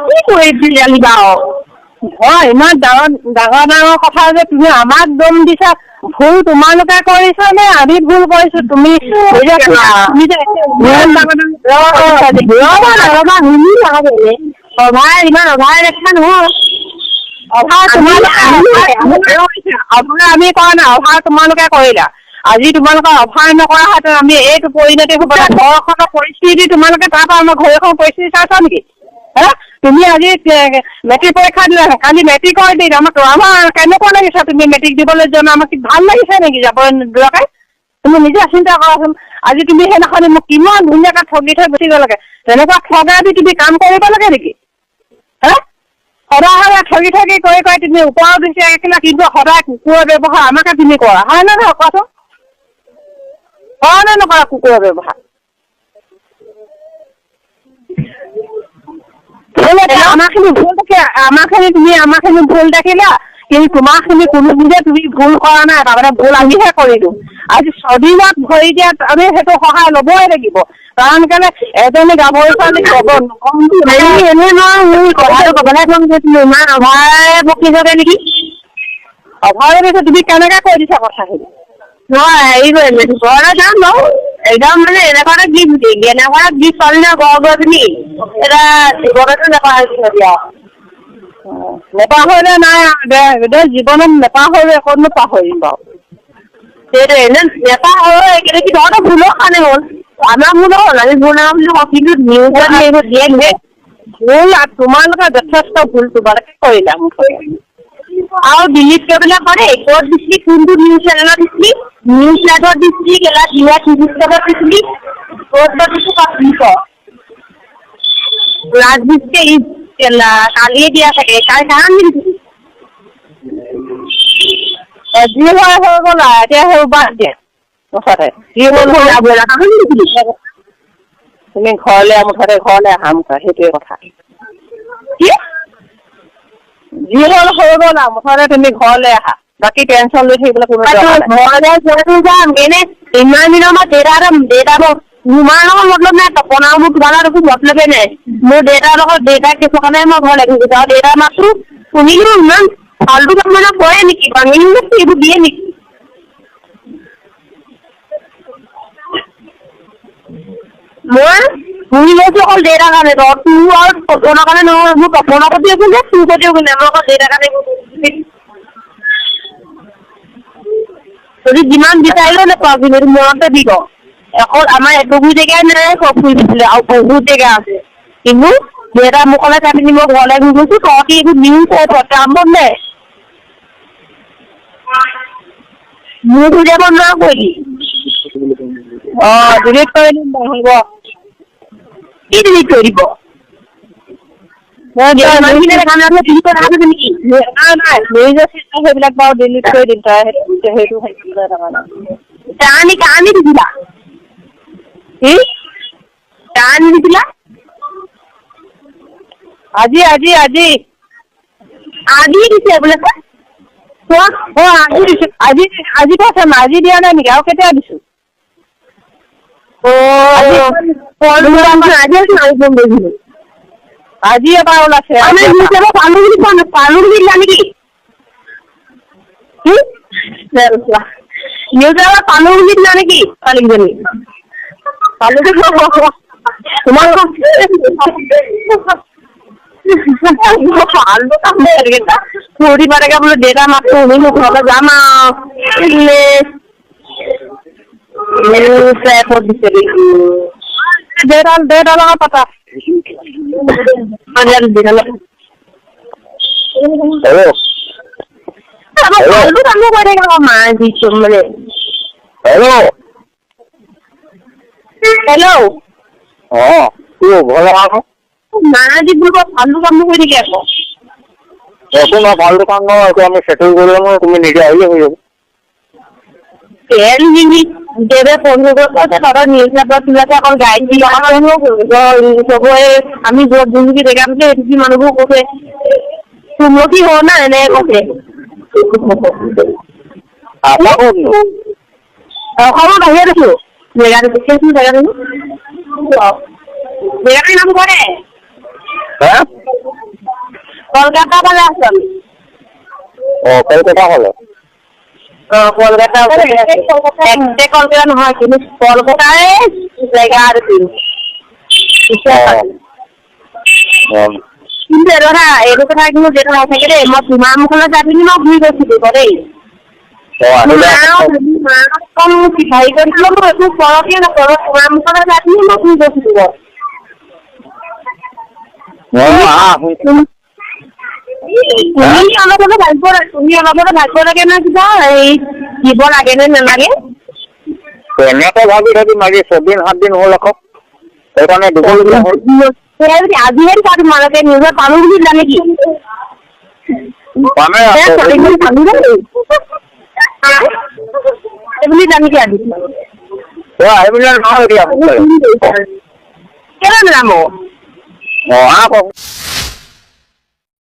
কি কৰিছিল জানিবা হয় ইমান ডাঙৰ কথা যে তুমি আমাক দম দিছা ভুল তোমালোকে কৰিছা নে আমি ভুল কৰিছো তুমি অভাৰ ইমান অভাৰ দেখা নহয় অভাৰ আমি কৰা নাই অভাৰ তোমালোকে কৰিলা আজি তোমালোকৰ অভাৰ নকৰা হেঁতেন আমি এইটো পৰিণতি হ'ব ঘৰখনৰ পৰিস্থিতি তোমালোকে তাৰ পৰা আমাৰ ঘৰখনৰ পৰিস্থিতি চাইছা নেকি হা তুমি আজি মেট্ৰিক পৰীক্ষা দিলা কালি মেট্ৰিকৰ দিন আমাৰ কেনেকুৱা লাগিছে তুমি মেট্ৰিক দিবলৈ যোৱা আমাক ভাল লাগিছে নেকি যাব নোযোৱাকে তুমি নিজে চিন্তা কৰাচোন আজি তুমি সেইদিনাখন মোক কিমান ধুনীয়াকৈ ঠগি থৈ গুচি গ'লাগে তেনেকুৱা ঠগাই দি তুমি কাম কৰিব লাগে নেকি হা সদায় ঠগি কৰি তুমি ওপৰত দিছে কিন্তু সদায় কুকুৰৰ ব্যৱহাৰ আমাকে তুমি কৰা হয় নে নহয় কোৱাচোন কৰা নে নকৰা কুকুৰৰ ব্যৱহাৰ আমাৰখিনি ভুল দেখিলা কিন্তু তোমাৰখিনি কোনো বুলিয়ে তুমি ভুল কৰা নাই তাৰমানে ভুল আমিহে কৰিলো আজি ছদিনত ভৰি দিয়াত আমি সেইটো সহায় ল'বই লাগিব কাৰণ কেলে এজনী গাভৰু ছোৱালী এনেই মই কথাটো ক'বলৈ কম যে তুমি ইমান অভাৰে বকি যাবে নেকি অভাৰে দিছে তুমি কেনেকৈ কৈ দিছা কথাখিনি নহয় হেৰি কৰিম ঘৰলৈ যাম বাৰু একদম মানে এনেকুৱা এটা গীত এনেকুৱা এটা গীত ছোৱালী গড় গৈ পিনি এটা জীৱনতো নেপাহৰিলে নেপাহৰিলে নাই জীৱনত নেপাহৰিলে অকণো পাহৰিম বাৰু সেইটো এনে নেপাহৰি কিন্তু কি তহঁতৰ ভুলৰ কাৰণে হ'ল আমাৰ ভুল হ'ল আমি ভুল নহয় বুলি কওঁ কিন্তু নিউজত এইবোৰ দিয়ে নিদিয়ে ভুল তোমালোকে যথেষ্ট ভুল তোমালোকে কৰিলা আৰু ডিলিট কৰিবলৈ কৰে ক'ত দিছিলি কোনটো নিউজ চেনেলত দিছিলি নিউজ লাইভত দিছিলি কেলা জিয়া টিভিত দিছিলি ক'ত দিছো পাতিছ ৰাজনীতিকে ই কেলা কালিয়ে দিয়া থাকে কাই কাৰণ দিছিলি যি হয় হৈ গ'ল এতিয়া সেই বাদ দিয়া মুঠতে যি হ'ল তুমি ঘৰলৈ মুঠতে ঘৰলৈ আহা মুঠতে সেইটোৱে কথা কি যি হ'ল হৈ গ'ল মুঠতে তুমি ঘৰলৈ আহা বাকী টেনশ্যন লৈ থাকিবলৈ কোনো ঘৰলৈ যোৱাটো যাম এনে ইমান দিনৰ মই দেউতা তোমাৰ লগত মতলব নাই তপনাও মোৰ তোমাৰ লগত একো মতলবেই নাই মোৰ দেউতাৰ লগত দেউতাক কেঁচুৱা কাৰণে মই ঘৰলৈ গৈছোঁ আৰু দেউতাৰ মাতটো শুনিলো ইমান ফাল্টু কাম মানে কৰে নেকি বাঙিনী এইবোৰ দিয়ে নেকি মই শুনি লৈছোঁ অকল দেউতাৰ কাৰণে তোৰ আৰু তপনৰ কাৰণে নহয় মোৰ তপনৰ প্ৰতি একো নাই তোৰ প্ৰতি একো নাই মই অকল দেউতাৰ কাৰণে যদি যিমান বিচাৰিলেও নাপাওঁ কিন্তু মনতে দিব অকল আমাৰ এটুকুৰি জেগাই নাই ফুৰি দিছিলে আৰু বহুত জেগা আছে কিন্তু দেউতা মুখলৈ চাই পিনি মই ঘৰলৈ ঘূৰি গৈছোঁ তহঁতি এইবোৰ নিউজ প্ৰত্যাম্বন নে মোক উলিয়াব নোৱাৰা কৰিলি ডিলিট কৰি দিম হ'ব কি ডিলিট কৰি দিব সেইবিলাক বাৰু ডিলিট কৰি দিম সেইটো কাহানি দিছিলা কি কাহানি দিছিলা আজি আজি আজি আজি দিছে বোলে আজি দিছো আজি আজি কৈছে আজি দিয়া নাই নেকি আৰু কেতিয়া দিছো আজি এবাৰ ওলাইছে পালো বুলি কোৱা নাই পালো বুলি দিলা নেকি নিউজৰ পালো বুলি দিলা নেকি ছোৱালীকেইজনী পালো তোমালোকৰ ফূৰ্তি পাতেকে বোলো দেউতা মাতটো শুনি মোৰ ঘৰলৈ যাম আৰু দেউতাৰ লগত পাতা হেল্ল' নানাজি বোলো ফাল্টু কাম কৰি থাকে আকৌ একো নহয় ফাল্টু কাম নহয় একো আমি চেটেল কৰি ল'ম তুমি নিজে আহিলে হৈ যাব দেৱে ফোন কৰি তহঁতৰ নিউজ নেটৱৰ্ক বিলাকে অকল গাইড দি চবৰে আমি য'ত যোনকি জেগা আছে সেইটো মানুহবোৰ কৈছে তুমতি হোৱা নাই এনেকে কৈছে অসমৰ বাহিৰত আছো জেগাটো জেগাটো জেগাটার নাম করে হ্যাঁ কলকাতা বলে আসলাম ও কলকাতা হলো কলকাতা একটা কলকাতা নহয় কিন্তু কলকাতায় জায়গা আৰু কিন্তু এইটো কথা কিন্তু যেটা নাথাকে দেই মই তোমাৰ মুখলৈ যাবি মই ঘূৰি গৈছিলো দেই কম হেৰি কৰিছিলো মই একো পৰকে নকৰো তোমাৰ মুখলৈ যাবি মই ঘূৰি গৈছিলো তুমি অলপ ভাবিব লাগে না কিবা এই দিব লাগে নে নালাগে এনেকে ভাবি থাকি মাজি 6 দিন 7 দিন হ'ল আকৌ সেইকাৰণে দুবছৰ হ'ল আজিহে তোমালোকে নিজৰ পালো বুলি জানে কি পামে বুলি জানি কি আজি সেইবিলাক নহয় এতিয়া কেলে নাজানো আকৌ